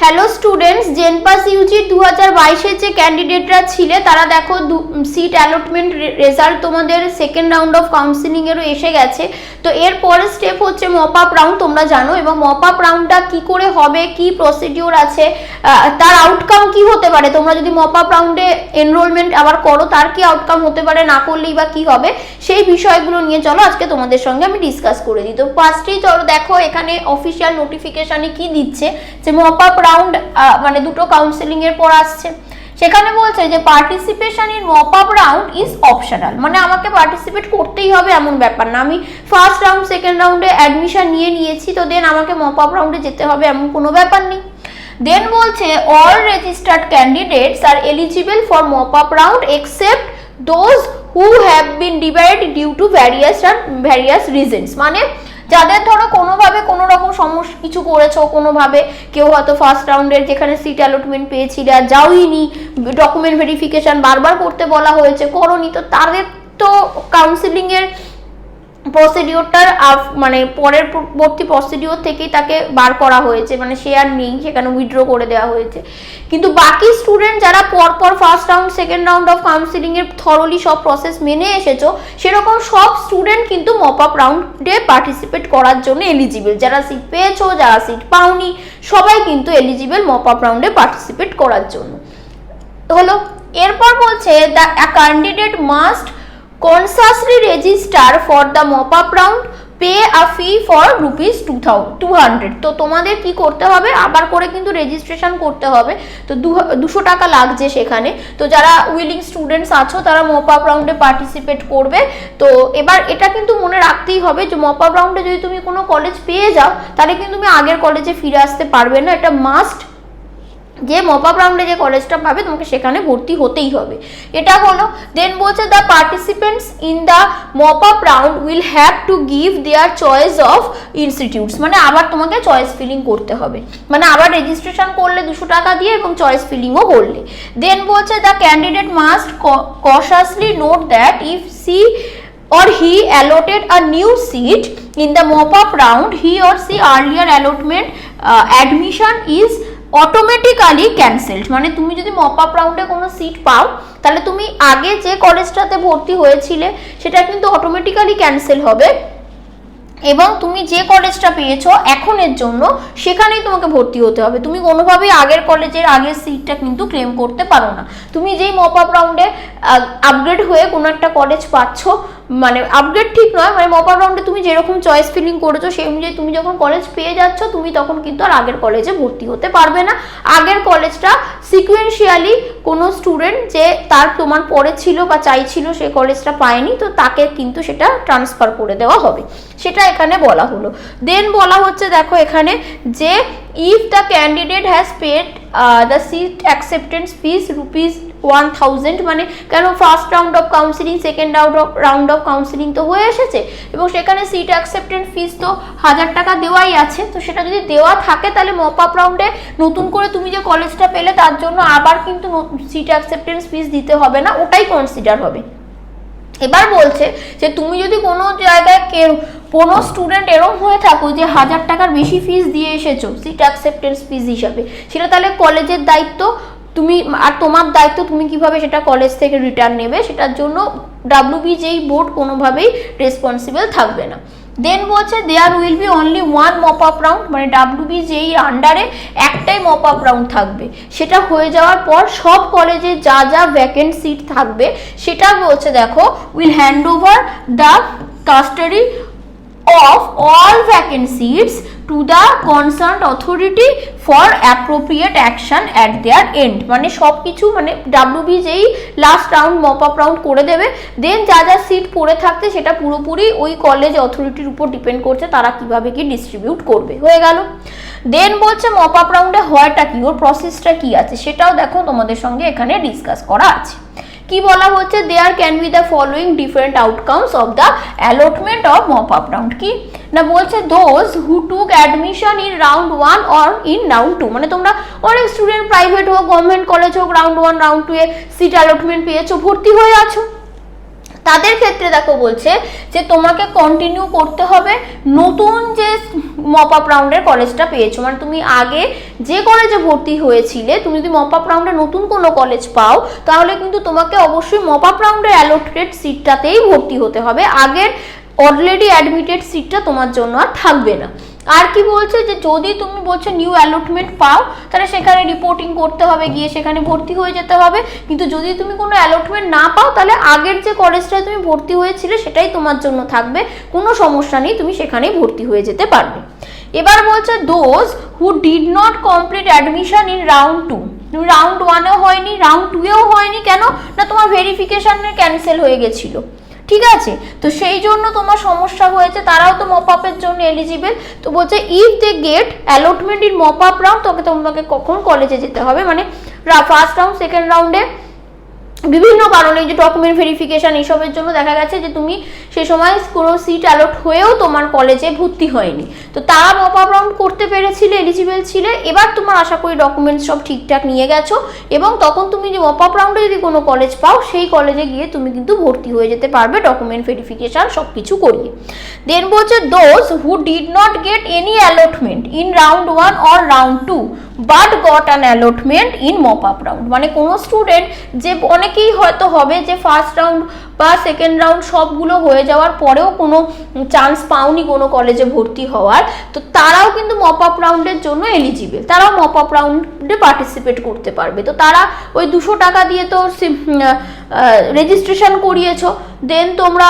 Hello students, জেনপাস Yuji 2022-এর যে ক্যান্ডিডেটরা ছিলে তারা দেখো সিট অ্যালটমেন্ট রেজাল্ট তোমাদের সেকেন্ড রাউন্ড অফ কাউন্সিলিং এরও এসে গেছে। তো এর পরের স্টেপ হচ্ছে মপ আপ রাউন্ড, তোমরা জানো। এবং মপ আপ রাউন্ডটা কি করে হবে, কি প্রসিডিওর আছে, তার আউটকাম কি হতে পারে, তোমরা যদি মপ আপ রাউন্ডে এনরোলমেন্ট আবার করো তার কি আউটকাম হতে পারে, না করলেই বা কি হবে, সেই বিষয়গুলো নিয়ে চলো আজকে তোমাদের সঙ্গে আমি ডিসকাস করে দিই। তো ফার্স্টেই চলো দেখো এখানে অফিসিয়াল নোটিফিকেশনে কি দিচ্ছে যে মপ আপ রাউন্ড মানে দুটো কাউন্সিলিং এর পর আসছে। সেখানে বলছে যে participation in mop up round is optional, মানে আমাকে পার্টিসিপেট করতেই হবে এমন ব্যাপার না। আমি ফার্স্ট রাউন্ড সেকেন্ড রাউন্ডে অ্যাডমিশন নিয়েছি, তো দেন আমাকে মপ আপ রাউন্ডে যেতে হবে এমন কোনো ব্যাপার নেই। দেন বলছে all registered candidates are eligible for mop up round except those who have been debarred due to various reasons, মানে যাদের ধরো কোনোভাবে কোনো রকম সমস্যা কিছু করেছো, কোনোভাবে কেউ হয়তো ফার্স্ট রাউন্ডের যেখানে সিট অ্যালটমেন্ট পেয়েছিলে আর যাওইনি, ডকুমেন্ট ভেরিফিকেশন বারবার করতে বলা হয়েছে করোনি, তো তাদের তো কাউন্সিলিং এর প্রসিডিওরটার মানে পরের পরবর্তী প্রসিডিওর থেকেই তাকে বার করা হয়েছে, মানে সে আর নেই, সেখানে উইথড্র করে দেওয়া হয়েছে। কিন্তু বাকি স্টুডেন্ট যারা পরপর first round second round of counselling এর থরলি সব প্রসেস মেনে এসেছো, সেরকম সব স্টুডেন্ট কিন্তু মপ আপ রাউন্ডে পার্টিসিপেট করার জন্য এলিজিবল। যারা সিট পেয়েছো, যারা সিট পাওনি, সবাই কিন্তু এলিজিবল মপ আপ রাউন্ডে পার্টিসিপেট করার জন্য। হলো, এরপর বলছে the candidate must consciously register for the mop up round, pay a fee for ₹200। তো তোমাদের কি করতে হবে, আবার করে কিন্তু রেজিস্ট্রেশন করতে হবে। তো 200 টাকা লাগছে সেখানে। তো যারা উইলিং স্টুডেন্টস আছো তারা মপ আপ রাউন্ডে পার্টিসিপেট করবে। তো এবার এটা কিন্তু মনে রাখতেই হবে যে মপ আপ রাউন্ডে যদি তুমি কোনো কলেজ পেয়ে যাও তাহলে কিন্তু তুমি আগের কলেজে ফিরে আসতে পারবে না, এটা মাস্ট। যে মপ আপ রাউন্ডে যে কলেজটা পাবে তোমাকে সেখানে ভর্তি হতেই হবে, এটা হলো। দেন বলছে the participants in the mop up round will have to give their choice of institutes, মানে আবার তোমাকে চয়েস ফিলিং করতে হবে, মানে আবার রেজিস্ট্রেশন করলে 200 টাকা দিয়ে এবং চয়েস ফিলিংও করলে। দেন বলছে the candidate must cautiously note that if she or he allotted a new seat in the mop up round, he or she earlier allotment admission is automatically cancelled, মানে তুমি যদি মপ আপ রাউন্ডে কোনো seat পাও তাহলে তুমি আগে যে কলেজটাতে ভর্তি হয়েছিলে সেটা কিন্তু অটোমেটিক্যালি ক্যান্সেল হবে, এবং তুমি যে কলেজটা পেয়েছো এখনের জন্য সেখানেই তোমাকে ভর্তি হতে হবে। তুমি কোনোভাবেই আগের কলেজের আগের সিটটা কিন্তু ক্লেম করতে পারো না। তুমি যেই মপ আপ রাউন্ডে আপগ্রেড হয়ে কোনো একটা কলেজ পাচ্ছ, মানে আপগ্রেড ঠিক নয়, মানে মপ আপ রাউন্ডে তুমি যেরকম চয়েস ফিলিং করেছো সেই অনুযায়ী তুমি যখন কলেজ পেয়ে যাচ্ছ তুমি তখন কিন্তু আর আগের কলেজে ভর্তি হতে পারবে না। আগের কলেজটা সিকুয়েন্সিয়ালি কোনো স্টুডেন্ট যে তোমার পরে ছিল বা চাইছিল সে কলেজটা পায়নি, তো তাকে কিন্তু সেটা ট্রান্সফার করে দেওয়া হবে, সেটা এখানে বলা হলো। দেন বলা হচ্ছে দেখো এখানে যে if the candidate has paid the seat acceptance fees ₹1000, মানে কেন first round of counselling second round of counselling তো হয়ে এসেছে এবং সেখানে সিট অ্যাকসেপ্টেন্স ফিস তো 1000 টাকা দেওয়াই আছে। তো সেটা যদি দেওয়া থাকে তাহলে মপ আপ রাউন্ডে নতুন করে তুমি যে কলেজটা পেলে তার জন্য আবার কিন্তু সিট অ্যাকসেপ্টেন্স ফিস দিতে হবে না, ওটাই কনসিডার হবে। এবার বলছে যে তুমি যদি কোনো জায়গায় কোনো স্টুডেন্ট এরকম হয়ে থাকো যে 1000 টাকার বেশি ফিস দিয়ে এসেছো সিট অ্যাকসেপ্টেন্স ফিস হিসাবে, সেটা তাহলে কলেজের দায়িত্ব, তুমি আর তোমার দায়িত্ব তুমি কিভাবে সেটা কলেজ থেকে রিটার্ন নেবে, সেটার জন্য WBJEE বোর্ড কোনোভাবেই রেসপন্সিবল থাকবে না। দেন বলছে there will be only one mop up round, মানে WBJEE আন্ডারে একটাই মপ আপ রাউন্ড থাকবে। সেটা হয়ে যাওয়ার পর সব কলেজে যা যা ভ্যাকেন্ট সিট থাকবে সেটা বলছে দেখো will hand over the custody of all vacant seats to the concerned authority for appropriate action at their end, মানে সবকিছু মানে WBJEE last round mop up round করে দেবে। দেন যা যা সিট পড়ে থাকতে সেটা পুরোপুরি ওই কলেজ অথরিটির উপর ডিপেন্ড করছে তারা কিভাবে কি ডিস্ট্রিবিউট করবে, হয়ে গেল। দেন বলছে মপ আপ রাউন্ডে হওয়াটা কি, ওর প্রসেসটা কি আছে সেটাও দেখো তোমাদের সঙ্গে এখানে ডিসকাস করা আছে। কি বলা হচ্ছে there can be the following different outcomes of the allotment of mop up round. কি না বলছে those who took admission in round 1 or in round 2, মানে তোমরা অনেক স্টুডেন্ট প্রাইভেট হোক গভর্নমেন্ট কলেজ হোক রাউন্ড 1 রাউন্ড 2 এ সিট অ্যালটমেন্ট পেয়েছো, ভর্তি হয়ে আছো, তাদের ক্ষেত্রে দেখো বলছে যে তোমাকে কন্টিনিউ করতে হবে নতুন যে মপ আপ রাউন্ডের কলেজটা পেয়েছো, মানে তুমি আগে যে কলেজে ভর্তি হয়েছিলে, তুমি যদি মপ আপ রাউন্ডে নতুন কোনো কলেজ পাও তাহলে কিন্তু তোমাকে অবশ্যই মপ আপ রাউন্ডের অ্যালোটেড সিটটাতেই ভর্তি হতে হবে, আগের অলরেডি অ্যাডমিটেড সিটটা তোমার জন্য আর থাকবে না। আর কি বলছে যে যদি তুমি বলছো নিউ অ্যালটমেন্ট পাও তাহলে সেখানে রিপোর্টিং করতে হবে, গিয়ে সেখানে ভর্তি হয়ে যেতে হবে, কিন্তু যদি তুমি কোনো অ্যালটমেন্ট না পাও তাহলে আগের যে কলেজটায় তুমি ভর্তি হয়েছিলে সেটাই তোমার জন্য থাকবে, কোনো সমস্যা নেই, তুমি সেখানেই ভর্তি হয়ে যেতে পারবে। এবার বলছে those who did not complete admission in round 2, তুমি রাউন্ড 1এও হয়নি, রাউন্ড 2এও হয়নি, কেন না তোমার ভেরিফিকেশনে ক্যান্সেল হয়ে গেছিল, ঠিক আছে, তো সেই জন্য তোমার সমস্যা হয়েছে, তারাও তো মপ আপের জন্য এলিজিবল। তো বলছে if they get allotment in mop up round, তোমাকে কখন কলেজে যেতে হবে, মানে ফার্স্ট রাউন্ড সেকেন্ড রাউন্ডে বিভিন্ন কারণে যে ডকুমেন্ট ভেরিফিকেশন এইসবের জন্য দেখা গেছে যে তুমি সে সময় কোনো সিট অ্যালট হয়েও তোমার কলেজে ভর্তি হয়নি, তো তারা মপ আপ রাউন্ড করতে পেরেছিলে, এলিজিবল ছিলে, এবার তোমার আশা করি ডকুমেন্টস সব ঠিকঠাক নিয়ে গেছো এবং তখন তুমি যে মপ আপ রাউন্ডে যদি কোনো কলেজ পাও সেই কলেজে গিয়ে তুমি কিন্তু ভর্তি হয়ে যেতে পারবে ডকুমেন্ট ভেরিফিকেশন সব কিছু করিয়ে। দেন বলছে those who did not get any allotment in round 1 or round 2 but got an allotment in mop up round, মানে কোনো স্টুডেন্ট যে অনেকেই হয়তো হবে যে ফার্স্ট রাউন্ড বা সেকেন্ড রাউন্ড সবগুলো হয়ে যাওয়ার পরেও কোনো চান্স পাওনি কোনো কলেজে ভর্তি হওয়ার, তো তারাও কিন্তু মপ আপ রাউন্ডের জন্য এলিজিবল, তারাও মপ আপ রাউন্ডে পার্টিসিপেট করতে পারবে। তো তারা ওই 200 টাকা দিয়ে তো রেজিস্ট্রেশন করিয়েছো, দেন তোমরা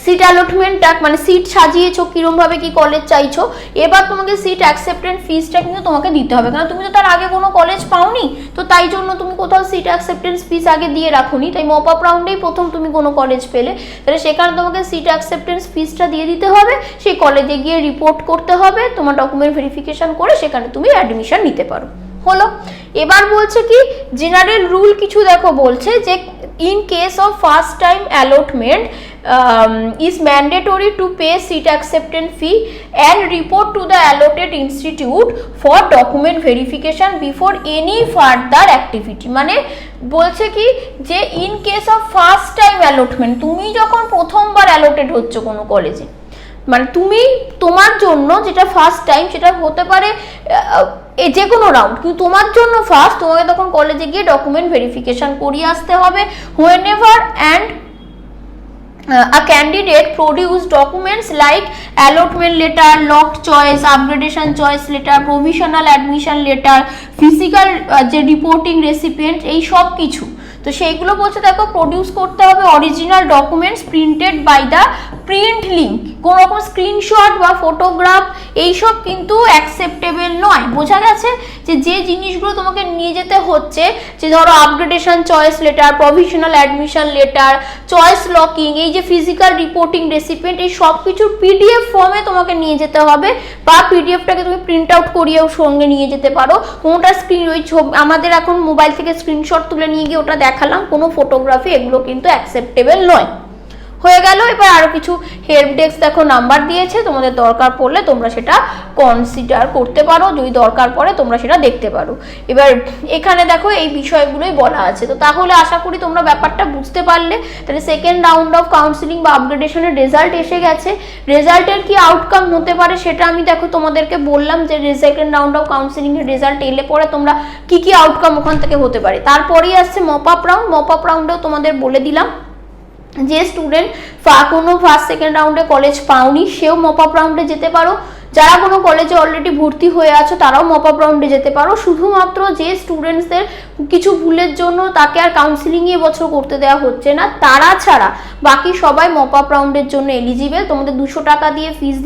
সিট অ্যালটমেন্টটা মানে সিট সাজিয়েছো কিরমভাবে কি কলেজ চাইছো, এবার তোমাকে সিট অ্যাকসেপ্টেন্স ফিসটা কিন্তু তোমাকে দিতে হবে, কারণ তুমি তো তার আগে কোনো কলেজ পাওনি, তো তাই জন্য তুমি কোথাও সিট অ্যাকসেপ্টেন্স ফিস আগে দিয়ে রাখোনি, তাই মপ আপ রাউন্ডেই প্রথম তুমি কোনো কলেজ পেলে, তাহলে সেখানে তোমাকে সিট অ্যাকসেপ্টেন্স ফিসটা দিয়ে দিতে হবে, সেই কলেজে গিয়ে রিপোর্ট করতে হবে, তোমার ডকুমেন্ট ভেরিফিকেশন করে সেখানে তুমি অ্যাডমিশন নিতে পারো। হলো, এবার বলছে কি জেনারেল রুল কিছু দেখো বলছে যে in case of first time allotment is mandatory to pay seat acceptance fee and report to the allotted institute for document verification before any further activity, মানে বলছে কি যে in case of first time allotment, তুমি যখন প্রথমবার allotted হচ্ছে কোনো কলেজে, মানে তুমি তোমার জন্য যেটা ফার্স্ট টাইম সেটা হতে পারে যে কোনো রাউন্ড, কিন্তু তোমার জন্য ফার্স্ট, তোমাকে তখন কলেজে গিয়ে ডকুমেন্ট ভেরিফিকেশন করিয়ে আসতে হবে। whenever and a candidate produce documents like allotment letter, locked choice, upgradation choice letter, provisional admission letter, physical যে রিপোর্টিং রেসিপিয়েন্ট, এই সব কিছু, তো সেইগুলো বলছে দেখো প্রডিউস করতে হবে original documents printed by the print link, কোনো রকম স্ক্রিনশট বা ফটোগ্রাফ এইসব কিন্তু অ্যাকসেপ্টেবল নয়। বোঝা গেছে যে যে জিনিসগুলো তোমাকে নিয়ে যেতে হচ্ছে, যে ধরো upgradation choice letter, provisional admission letter, choice locking, এই যে ফিজিক্যাল রিপোর্টিং রেসিপিয়েন্ট, এই সব কিছুর পিডিএফ ফর্মে তোমাকে নিয়ে যেতে হবে, বা পিডিএফটাকে তুমি প্রিন্ট আউট করিয়েও সঙ্গে নিয়ে যেতে পারো, কোনোটা স্ক্রিন ওই আমাদের এখন মোবাইল থেকে স্ক্রিনশট তুলে নিয়ে গিয়ে ওটা দেখালাম, কোনো ফটোগ্রাফি এগুলো কিন্তু অ্যাকসেপ্টেবল নয়। হয়ে গেল, এবার আরো কিছু হেল্প ডেস্ক দেখো নাম্বার দিয়েছে, তোমাদের দরকার পড়লে তোমরা সেটা কনসিডার করতে পারো, যদি দরকার পড়ে তোমরা সেটা দেখতে পারো। এবার এখানে দেখো এই বিষয়গুলোই বলা আছে, তো তাহলে আশা করি তোমরা ব্যাপারটা বুঝতে পারলে। তাহলে সেকেন্ড রাউন্ড অফ কাউন্সিলিং বা আপগ্রেডেশনের রেজাল্ট এসে গেছে, রেজাল্টের কি আউটকাম হতে পারে সেটা আমি দেখো তোমাদেরকে বললাম যে সেকেন্ড রাউন্ড অফ কাউন্সিলিং এর রেজাল্ট এলে পরে তোমরা কি কি আউটকাম ওখান থেকে হতে পারে। তারপরেই আসছে mop up round, mop up রাউন্ডেও তোমাদের বলে দিলাম যে স্টুডেন্ট কোনো ফার্স্ট সেকেন্ড রাউন্ডে কলেজ পাওনি সেও মপ আপ রাউন্ডে যেতে পারো, যারা কোনো কলেজে অলরেডি ভর্তি হয়ে আছো তারাও মপ আপ রাউন্ডে যেতে পারো। শুধুমাত্র যে স্টুডেন্টসদের কিছু ভুলের জন্য তাকে আর কাউন্সিলিং এবছর করতে দেওয়া হচ্ছে না, তারা ছাড়া বাকি সবাই মপ আপ রাউন্ডের জন্য এলিজিবল। তোমাদের 200 টাকা দিয়ে ফিস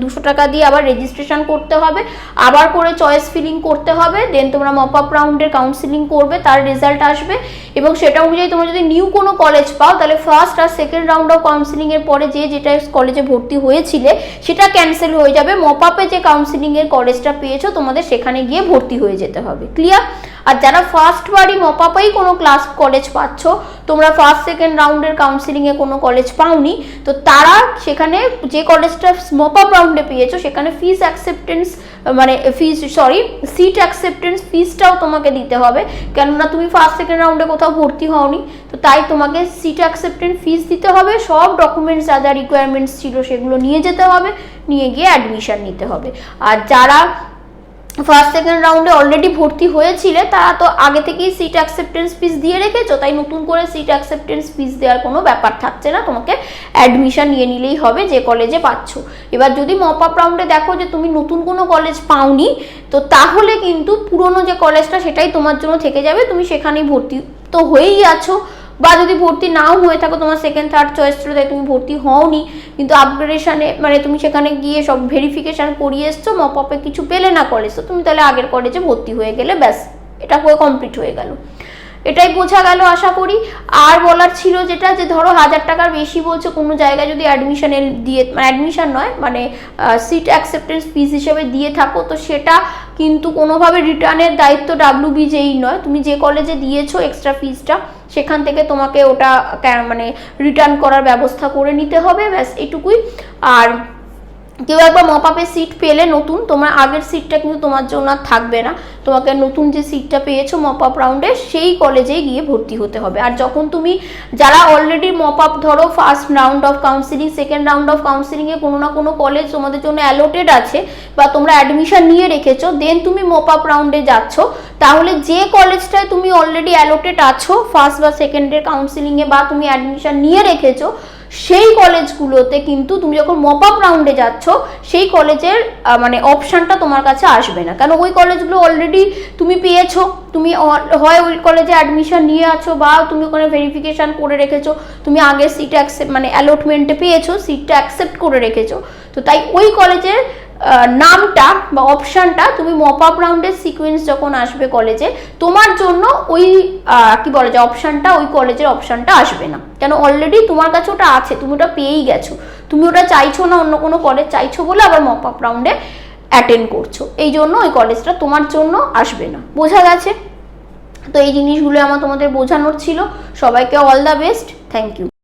200 টাকা দিয়ে আবার রেজিস্ট্রেশন করতে হবে, আবার করে চয়েস ফিলিং করতে হবে, দেন তোমরা মপ আপ রাউন্ডের কাউন্সিলিং করবে, তার রেজাল্ট আসবে, এবং সেটা অনুযায়ী তোমরা যদি নিউ কোনো কলেজ পাও তাহলে ফার্স্ট আর সেকেন্ড রাউন্ড অফ কাউন্সিলিং এর পরে যেটা কলেজে ভর্তি হয়েছিলে সেটা ক্যান্সেল হয়ে যাবে, মপ আপে যে কাউন্সিলিং এর কলেজটা পেয়েছো তোমাদের সেখানে গিয়ে ভর্তি হয়ে যেতে হবে। ক্লিয়ার? আর যারা ফার্স্ট বারই মপ আপেই কোনো কলেজ পাচ্ছ, তোমরা ফার্স্ট সেকেন্ড রাউন্ডের কাউন্সিলিং এ কোনো কলেজ পাওনি, তো তারা সেখানে যে কলেজটা মপ আপ রাউন্ডে পেয়েছো সেখানে ফিস অ্যাকসেপ্টেন্স মানে সিট অ্যাকসেপ্টেন্স ফিসটাও তোমাকে দিতে হবে, কেননা তুমি ফার্স্ট সেকেন্ড রাউন্ডে কোথাও কোথাও ভর্তি হওনি, তো তাই তোমাকে সিট অ্যাকসেপ্টেন্স ফিস দিতে হবে, সব ডকুমেন্টস যা যা রিকোয়ারমেন্টস ছিল সেগুলো নিয়ে যেতে হবে, নিয়ে গিয়ে অ্যাডমিশন নিতে হবে। আর যারা ফার্স্ট সেকেন্ড রাউন্ডে অলরেডি ভর্তি হয়েছিলে তারা তো আগে থেকেই সিট অ্যাকসেপ্টেন্স ফিস দিয়ে রেখেছো, তাই নতুন করে সিট অ্যাকসেপ্টেন্স ফিস দেওয়ার কোনো ব্যাপার থাকছে না, তোমাকে অ্যাডমিশন নিয়ে নিলেই হবে যে কলেজে পাচ্ছ। এবার যদি মপ আপ রাউন্ডে দেখো যে তুমি নতুন কোনো কলেজ পাওনি, তো তাহলে কিন্তু পুরনো যে কলেজটা সেটাই তোমার জন্য থেকে যাবে, তুমি সেখানেই ভর্তি তো হয়েই আছো, বা যদি ভর্তি নাও হয়ে থাকো, তোমার সেকেন্ড থার্ড চয়েস ছিল তাই তুমি ভর্তি হওনি, কিন্তু আপগ্রেডেশনে মানে তুমি সেখানে গিয়ে সব ভেরিফিকেশান করিয়ে এসছো, মপ আপে কিছু পেলে না কলেজ, তো তুমি তাহলে আগের কলেজে ভর্তি হয়ে গেলে, ব্যাস এটা হয়ে কমপ্লিট হয়ে গেল। এটাই বোঝা গেল আশা করি। আর বলার ছিল যেটা, যে ধরো 1000 টাকার বেশি বলছে কোনো জায়গায় যদি অ্যাডমিশনে দিয়ে, মানে অ্যাডমিশন নয় মানে সিট অ্যাকসেপ্টেন্স ফিস হিসেবে দিয়ে থাকো, তো সেটা কিন্তু কোনোভাবে রিটার্নের দায়িত্ব WBJই নয়, তুমি যে কলেজে দিয়েছো এক্সট্রা ফিসটা সেখান থেকে তোমাকে ওটা মানে রিটার্ন করার ব্যবস্থা করে নিতে হবে, ব্যাস এটুকুই। আর কেউ একবার মপ আপে সিট পেলে নতুন, তোমার আগের সিটটা কিন্তু তোমার জন্য আর থাকবে না, তোমাকে নতুন যে সিটটা পেয়েছো মপ আপ রাউন্ডে সেই কলেজেই গিয়ে ভর্তি হতে হবে। আর যখন তুমি যারা অলরেডি মপ আপ ধরো first round of counselling, second round of কাউন্সিলিংয়ে কোনো না কোনো কলেজ তোমাদের জন্য অ্যালোটেড আছে বা তোমরা অ্যাডমিশন নিয়ে রেখেছো, দেন তুমি মপ আপ রাউন্ডে যাচ্ছ, তাহলে যে কলেজটায় তুমি অলরেডি অ্যালোটেড আছো ফার্স্ট বা সেকেন্ডের কাউন্সিলিংয়ে বা তুমি অ্যাডমিশন নিয়ে রেখেছো, সেই কলেজগুলোতে কিন্তু তুমি যখন মপ আপ রাউন্ডে যাচ্ছ সেই কলেজের মানে অপশানটা তোমার কাছে আসবে না, কারণ ওই কলেজগুলো অলরেডি তুমি পেয়েছো, তুমি হয় ওই কলেজে অ্যাডমিশন নিয়ে আছো বা তুমি ওখানে ভেরিফিকেশান করে রেখেছো, তুমি আগের সিট অ্যাকসেপ্ট মানে অ্যালটমেন্টে পেয়েছো, সিটটা অ্যাকসেপ্ট করে রেখেছো, তো তাই ওই কলেজের নামটা বা অপশানটা তুমি মপ আপ রাউন্ডের সিকোয়েন্স যখন আসবে কলেজে, তোমার জন্য ওই কি বলে যে অপশানটা, ওই কলেজের অপশানটা আসবে না, কেন অলরেডি তোমার কাছে ওটা আছে, তুমি ওটা পেয়েই গেছো, তুমি ওটা চাইছো না অন্য কোনো কলেজ চাইছো বলে আবার মপ আপ রাউন্ডে অ্যাটেন্ড করছো, এই জন্য ওই কলেজটা তোমার জন্য আসবে না। বোঝা গেছে? তো এই জিনিসগুলো আমার তোমাদের বোঝানোর ছিল। সবাইকে all the best, thank you.